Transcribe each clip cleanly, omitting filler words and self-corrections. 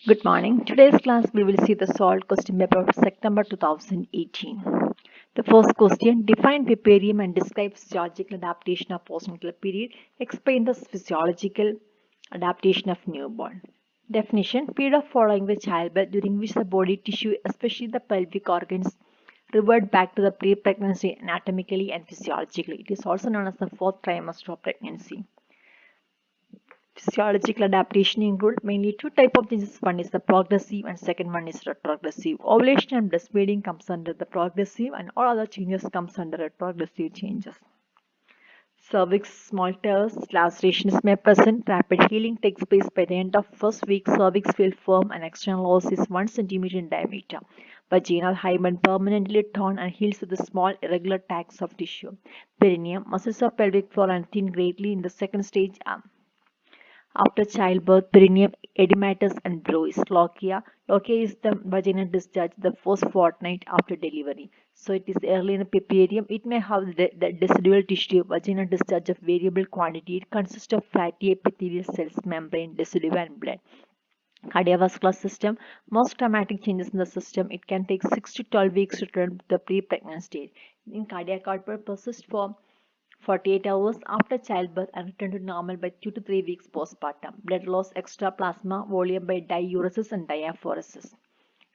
Good morning. Today's class we will see the solved question paper of September 2018. The first question, define viparium and describe physiological adaptation of postnatal period. Explain the physiological adaptation of newborn. Definition, period of following the childbirth during which the body tissue, especially the pelvic organs, revert back to the pre-pregnancy anatomically and physiologically. It is also known as the fourth trimester of pregnancy. Physiological adaptation include mainly two types of changes. One is the progressive and second one is retrogressive. Ovulation and breastfeeding comes under the progressive and all other changes comes under retrogressive changes. Cervix small tears, lacerations may present. Rapid healing takes place by the end of first week. Cervix feel firm and external os is 1 cm in diameter. Vaginal hymen permanently torn and heals with the small irregular tags of tissue. Perineum, muscles of pelvic floor and thin greatly in the second stage. After childbirth, perineum edematous and bluish. Lochia. Lochia is the vaginal discharge the first fortnight after delivery. So it is early in the perineum. It may have the decidual tissue, vaginal discharge of variable quantity. It consists of fatty epithelial cells, membrane, residue, and blood. Cardiovascular system. Most traumatic changes in the system. It can take 6 to 12 weeks to return to the pre-pregnant state. In cardiac output persists for 48 hours after childbirth and return to normal by 2 to 3 weeks postpartum. Blood loss, extra plasma volume by diuresis and diaphoresis.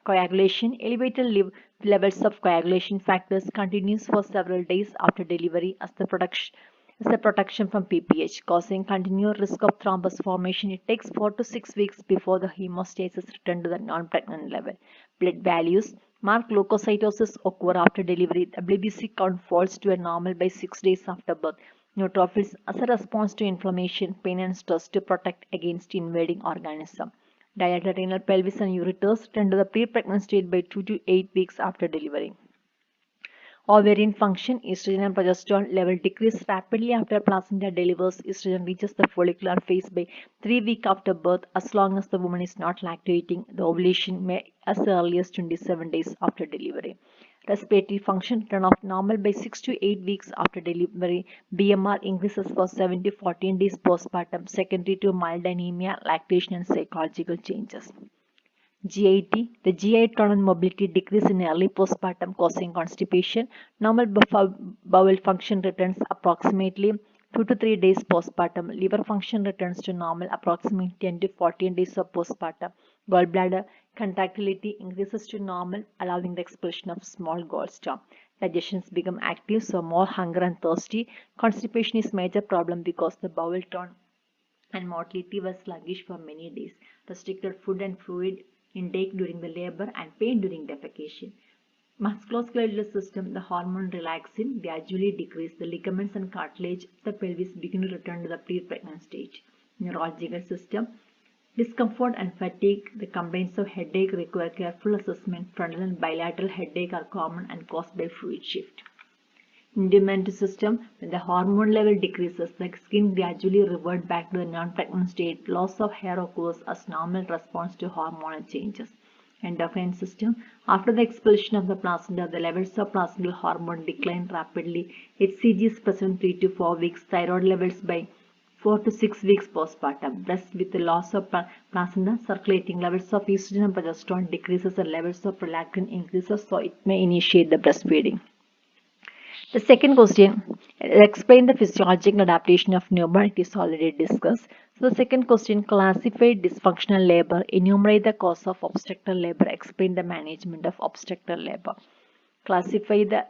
Coagulation, elevated levels of coagulation factors continues for several days after delivery as the protection from PPH, causing continued risk of thrombus formation. It takes 4 to 6 weeks before the hemostasis return to the non-pregnant level. Blood values, marked leukocytosis occur after delivery. The WBC count falls to a normal by 6 days after birth. Neutrophils as a response to inflammation, pain and stress to protect against invading organism. Dilated renal pelvis and ureters return to the pre-pregnant state by 2 to 8 weeks after delivery. Ovarian function, estrogen and progesterone level decrease rapidly after placenta delivers. Estrogen reaches the follicular phase by 3 weeks after birth as long as the woman is not lactating. The ovulation may as early as 27 days after delivery. Respiratory function turn off normal by 6 to 8 weeks after delivery. BMR increases for 7 to 14 days postpartum, secondary to mild anemia, lactation and psychological changes. GIT, the GI tonal mobility decrease in early postpartum causing constipation. Normal bowel function returns approximately 2 to 3 days postpartum. Liver function returns to normal approximately 10 to 14 days of postpartum. Gallbladder contractility increases to normal, allowing the expulsion of small gallstone. Digestions become active, so more hunger and thirsty. Constipation is major problem because the bowel tone and motility was sluggish for many days. Restricted food and fluid intake during the labor and pain during defecation. Musculoskeletal system, the hormone relaxin gradually decrease. The ligaments and cartilage of the pelvis begin to return to the pre-pregnant stage. Neurological system, discomfort and fatigue, the complaints of headache require careful assessment. Frontal and bilateral headache are common and caused by fluid shift. Endometrial system, when the hormone level decreases, the skin gradually reverts back to the non-pregnant state. Loss of hair occurs as normal response to hormonal changes. Endocrine system, after the expulsion of the placenta, the levels of placental hormone decline rapidly. HCG is present 3 to 4 weeks. Thyroid levels by 4 to 6 weeks postpartum. Breast with the loss of placenta, circulating levels of estrogen and progesterone decreases and levels of prolactin increases, so it may initiate the breastfeeding. The second question, explain the physiological adaptation of newborn. It is already discussed. So the second question, classify dysfunctional labor, enumerate the cause of obstetrical labor, explain the management of obstetrical labor. Classify the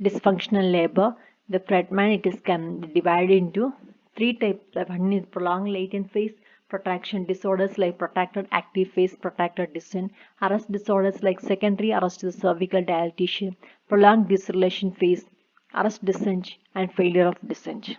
dysfunctional labor. The Fredman, it is divided into 3 types. One is prolonged latent phase, protraction disorders like protracted active phase, protracted descent, arrest disorders like secondary arrest to the cervical dilatation, prolonged deceleration phase, arrest descent, and failure of descent.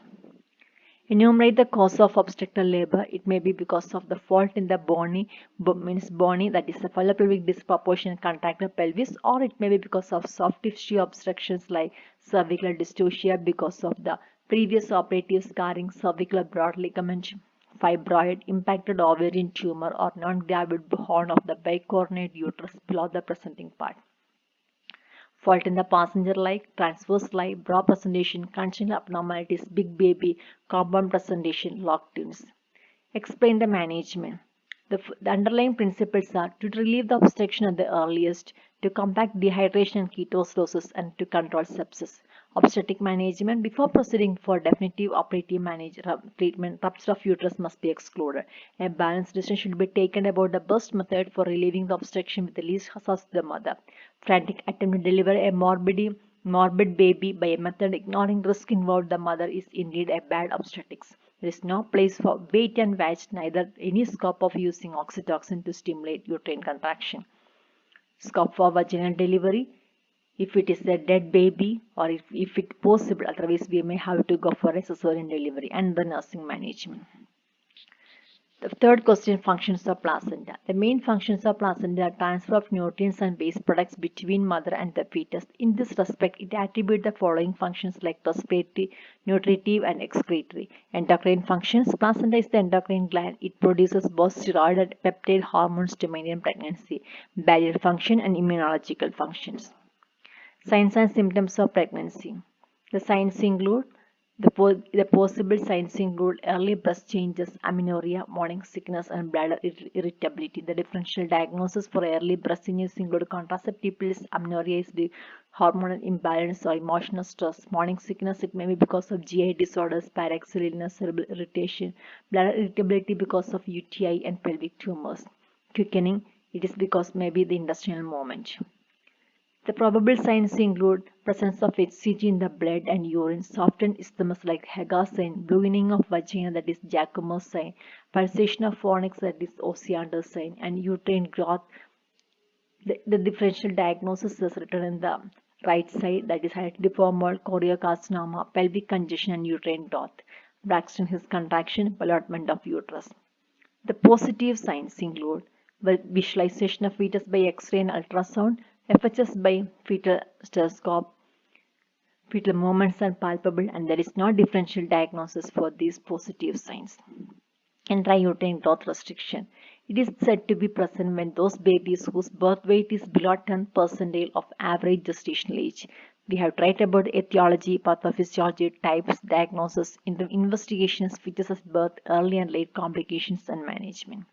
Enumerate the cause of obstetrical labor. It may be because of the fault in the bony, that is the fallopelvic disproportionate contracted pelvis, or it may be because of soft tissue obstructions like cervical dystocia because of the previous operative scarring, cervical broad ligament, fibroid, impacted ovarian tumor, or non-gravid horn of the bicornate uterus below the presenting part. Fault in the passenger like transverse lie, bra presentation, congenital abnormalities, big baby, compound presentation, locked twins. Explain the management. The underlying principles are to relieve the obstruction at the earliest, to combat dehydration and ketoacidosis, and to control sepsis. Obstetric management. Before proceeding for definitive operative treatment, rupture of uterus must be excluded. A balanced decision should be taken about the best method for relieving the obstruction with the least hazard to the mother. Frantic attempt to deliver a morbid baby by a method ignoring risk involved the mother is indeed a bad obstetrics. There is no place for bait and watch, neither any scope of using oxytocin to stimulate uterine contraction. Scope for vaginal delivery, if it is a dead baby or if it possible, otherwise we may have to go for a cesarean delivery and the nursing management. The third question, functions of placenta. The main functions of placenta are transfer of nutrients and waste products between mother and the fetus. In this respect, it attributes the following functions like respiratory, nutritive, and excretory. Endocrine functions. Placenta is the endocrine gland. It produces both steroid and peptide hormones to maintain pregnancy. Barrier function and immunological functions. Signs and symptoms of pregnancy. The signs include the possible signs include early breast changes, amenorrhea, morning sickness, and bladder irritability. The differential diagnosis for early breast changes include contraceptive pills. Amenorrhea is the hormonal imbalance or emotional stress. Morning sickness, it may be because of GI disorders, paraxial illness, cerebral irritation. Bladder irritability because of UTI and pelvic tumors. Quickening, it is because maybe the intestinal movement. The probable signs include presence of HCG in the blood and urine, softened isthmus like Haga sign, blueing of vagina that is Giacomo sign, pulsation of fornix that is Osiander sign, and uterine growth. The differential diagnosis is written in the right side, that is hyatidiformal choriocarcinoma, pelvic congestion, and uterine growth. Braxton Hicks contraction, allotment of uterus. The positive signs include visualization of fetus by X-ray and ultrasound, FHS by fetal stethoscope, fetal movements are palpable, and there is no differential diagnosis for these positive signs. Intrauterine growth restriction. It is said to be present when those babies whose birth weight is below 10 percentile of average gestational age. We have tried about etiology, pathophysiology, types, diagnosis, investigations, fetus at birth, early and late complications, and management.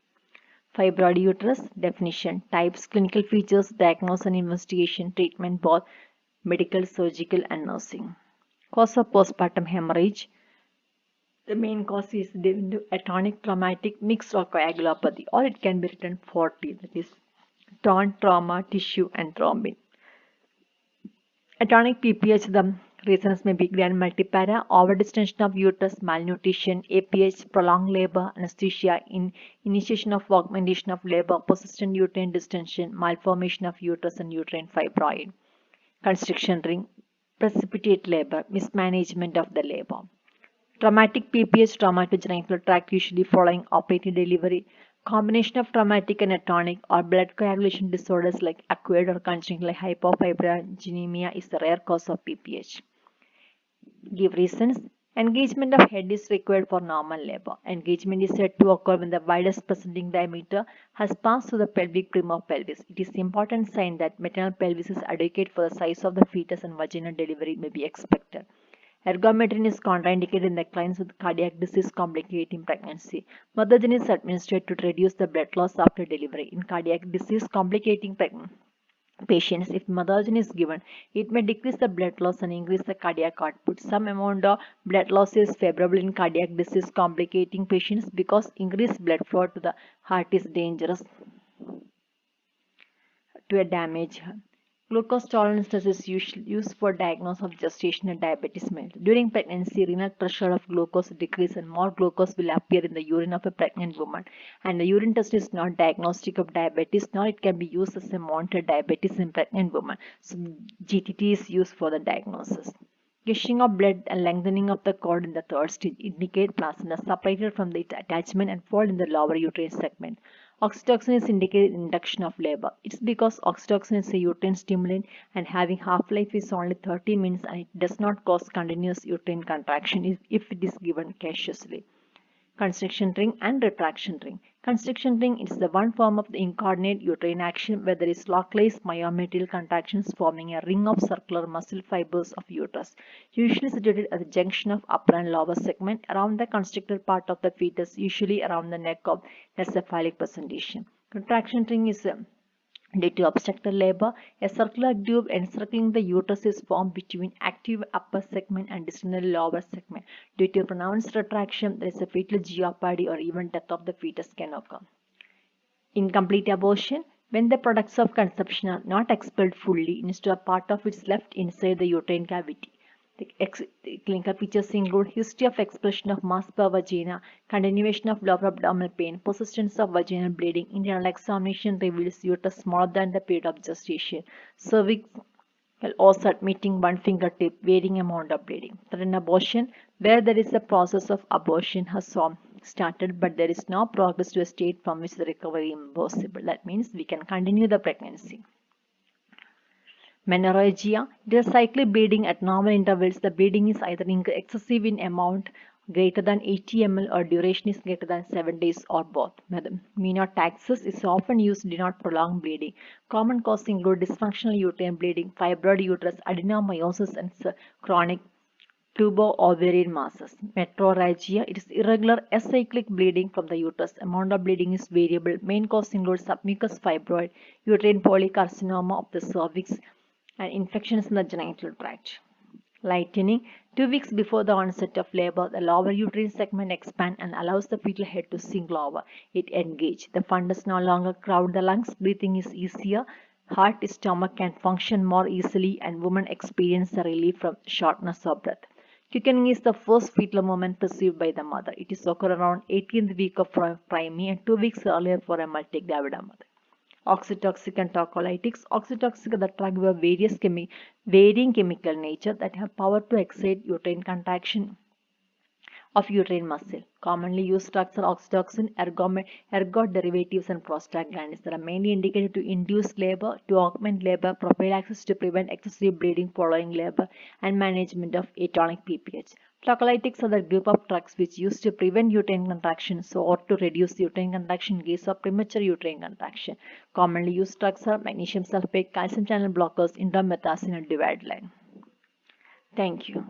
Fibroid uterus, definition, types, clinical features, diagnosis and investigation, treatment, both medical, surgical, and nursing. Cause of postpartum hemorrhage. The main cause is due to atonic, traumatic, mixed or coagulopathy, or it can be written 40, that is torn, trauma, tissue, and thrombin. Atonic PPH, the reasons may be grand multipara, overdistension of uterus, malnutrition, APH, prolonged labor, anesthesia, initiation of augmentation of labor, persistent uterine distension, malformation of uterus and uterine fibroid, constriction ring, precipitate labor, mismanagement of the labor. Traumatic PPH, trauma to genital tract, usually following operative delivery. Combination of traumatic and atonic or blood coagulation disorders like acquired or congenital hypofibrinogenemia is the rare cause of PPH. Give reasons. Engagement of head is required for normal labor. Engagement is said to occur when the widest presenting diameter has passed through the pelvic rim of pelvis. It is an important sign that maternal pelvis is adequate for the size of the fetus and vaginal delivery may be expected. Ergometrin is contraindicated in the clients with cardiac disease complicating pregnancy. Mothergen is administered to reduce the blood loss after delivery. In cardiac disease complicating patients, if mothergen is given, it may decrease the blood loss and increase the cardiac output. Some amount of blood loss is favorable in cardiac disease complicating patients because increased blood flow to the heart is dangerous to a damaged heart. Glucose tolerance test is used for diagnosis of gestational diabetes mellitus. During pregnancy, renal threshold of glucose decreases and more glucose will appear in the urine of a pregnant woman. And the urine test is not diagnostic of diabetes, nor it can be used as a monitor diabetes in pregnant women. So GTT is used for the diagnosis. Gushing of blood and lengthening of the cord in the third stage indicate placenta separated from its attachment and fall in the lower uterine segment. Oxytocin is indicated in induction of labor. It's because oxytocin is a uterine stimulant and having half-life is only 30 minutes and it does not cause continuous uterine contraction if it is given cautiously. constriction ring and retraction ring. Constriction ring is the one form of the incoordinate uterine action where there is localized myometrial contractions forming a ring of circular muscle fibers of uterus, usually situated at the junction of upper and lower segment around the constricted part of the fetus, usually around the neck of the cephalic presentation. Retraction ring is due to obstructed labor, a circular tube encircling the uterus is formed between active upper segment and distal lower segment. Due to pronounced retraction, there is a fetal jeopardy or even death of the fetus can occur. Incomplete abortion, when the products of conception are not expelled fully, instead a part of it is left inside the uterine cavity. The clinical features include history of expression of mass per vagina, continuation of lower abdominal pain, persistence of vaginal bleeding, internal examination reveals uterus smaller than the period of gestation, cervical oocyte meeting one fingertip, varying amount of bleeding. Threatened abortion, where there is a process of abortion has started but there is no progress to a state from which the recovery is impossible. That means we can continue the pregnancy. Menorrhagia, it is cyclic bleeding at normal intervals. The bleeding is either excessive in amount greater than 80 ml or duration is greater than 7 days or both. Menotaxis is often used to denote prolonged bleeding. Common causes include dysfunctional uterine bleeding, fibroid uterus, adenomyosis, and chronic tubo-ovarian masses. Metrorrhagia, it is irregular acyclic bleeding from the uterus. Amount of bleeding is variable. Main cause includes submucous fibroid, uterine polycarcinoma of the cervix, and infections in the genital tract. Lightening, 2 weeks before the onset of labor, the lower uterine segment expands and allows the fetal head to sink lower. It engages. The fundus no longer crowd the lungs. Breathing is easier. Heart, stomach can function more easily, and women experience a relief from shortness of breath. Quickening is the first fetal movement perceived by the mother. It is occur around 18th week of primary and 2 weeks earlier for a multigravida mother. Oxytocin and tocolytics. Oxytocin are the drug with varying chemical nature that have power to excite uterine contraction of uterine muscle. Commonly used drugs are oxytocin, ergot derivatives, and prostaglandins that are mainly indicated to induce labor, to augment labor, prophylaxis to prevent excessive bleeding following labor, and management of atonic PPH. Tocolytics are the group of drugs which used to prevent uterine contractions or to reduce uterine contraction in case of premature uterine contraction. Commonly used drugs are magnesium sulfate, calcium channel blockers, indomethacin, and dividilene. Thank you.